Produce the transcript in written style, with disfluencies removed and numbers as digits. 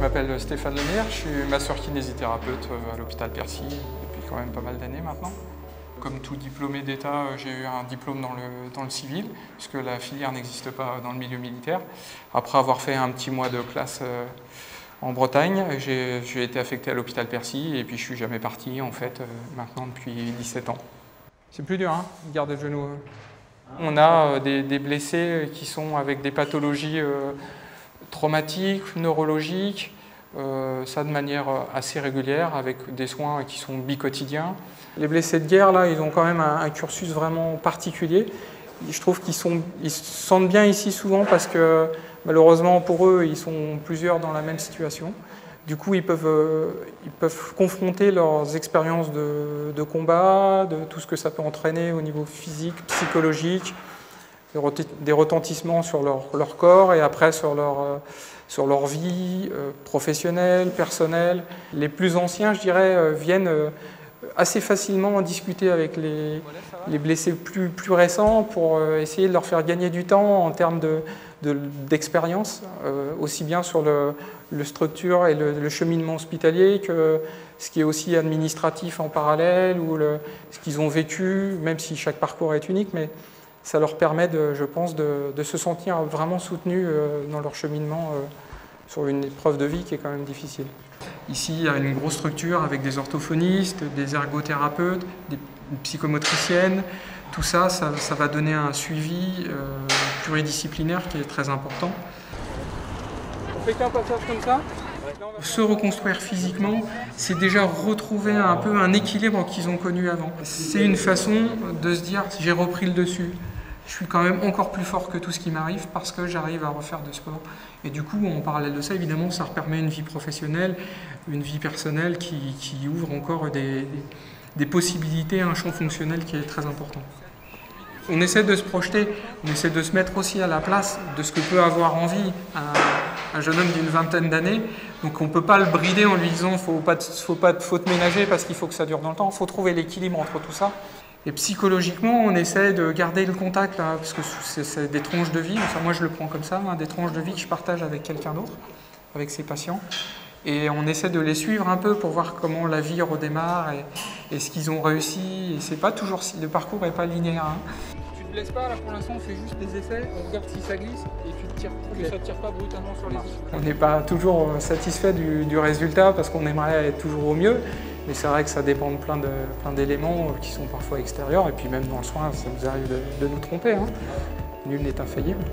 Je m'appelle Stéphane Lemire, je suis masseur-kinésithérapeute à l'hôpital Percy depuis quand même pas mal d'années maintenant. Comme tout diplômé d'État, j'ai eu un diplôme dans le civil, puisque la filière n'existe pas dans le milieu militaire. Après avoir fait un petit mois de classe en Bretagne, j'ai été affecté à l'hôpital Percy et puis je suis jamais parti en fait, maintenant depuis 17 ans. C'est plus dur, hein, garder le genou. On a des blessés qui sont avec des pathologies traumatiques, neurologiques, ça de manière assez régulière avec des soins qui sont biquotidiens. Les blessés de guerre, là, ils ont quand même un cursus vraiment particulier. Je trouve qu'ils se sentent bien ici souvent parce que malheureusement pour eux, ils sont plusieurs dans la même situation. Du coup, ils peuvent confronter leurs expériences de combat, de tout ce que ça peut entraîner au niveau physique, psychologique, des retentissements sur leur corps et après sur leur vie professionnelle, personnelle. Les plus anciens, je dirais, viennent assez facilement en discuter avec les blessés plus récents pour essayer de leur faire gagner du temps en termes d'expérience, aussi bien sur le structure et le cheminement hospitalier que ce qui est aussi administratif en parallèle ou ce qu'ils ont vécu, même si chaque parcours est unique, mais ça leur permet, je pense, de se sentir vraiment soutenus dans leur cheminement sur une épreuve de vie qui est quand même difficile. Ici, il y a une grosse structure avec des orthophonistes, des ergothérapeutes, des psychomotriciennes. Tout ça, ça va donner un suivi pluridisciplinaire qui est très important. On fait qu'un passage comme ça. Se reconstruire physiquement, c'est déjà retrouver un peu un équilibre qu'ils ont connu avant. C'est une façon de se dire, j'ai repris le dessus. Je suis quand même encore plus fort que tout ce qui m'arrive parce que j'arrive à refaire de sport. Et du coup, en parallèle de ça, évidemment, ça permet une vie professionnelle, une vie personnelle qui ouvre encore des possibilités, un champ fonctionnel qui est très important. On essaie de se projeter, on essaie de se mettre aussi à la place de ce que peut avoir envie un jeune homme d'une vingtaine d'années. Donc on ne peut pas le brider en lui disant faut te ménager parce qu'il faut que ça dure dans le temps. Il faut trouver l'équilibre entre tout ça. Et psychologiquement, on essaie de garder le contact, là, parce que c'est des tranches de vie. Enfin, moi, je le prends comme ça, hein, des tranches de vie que je partage avec quelqu'un d'autre, avec ses patients. Et on essaie de les suivre un peu pour voir comment la vie redémarre et ce qu'ils ont réussi. Et c'est pas toujours, le parcours n'est pas linéaire. Hein. Tu te blesses pas, là, pour l'instant, on fait juste des essais, on regarde si ça glisse et tu te tires. Ça ne tire pas brutalement sur les os. On n'est pas toujours satisfait du résultat parce qu'on aimerait être toujours au mieux. Mais c'est vrai que ça dépend de plein d'éléments qui sont parfois extérieurs. Et puis même dans le soin, ça nous arrive de nous tromper. Hein. Nul n'est infaillible.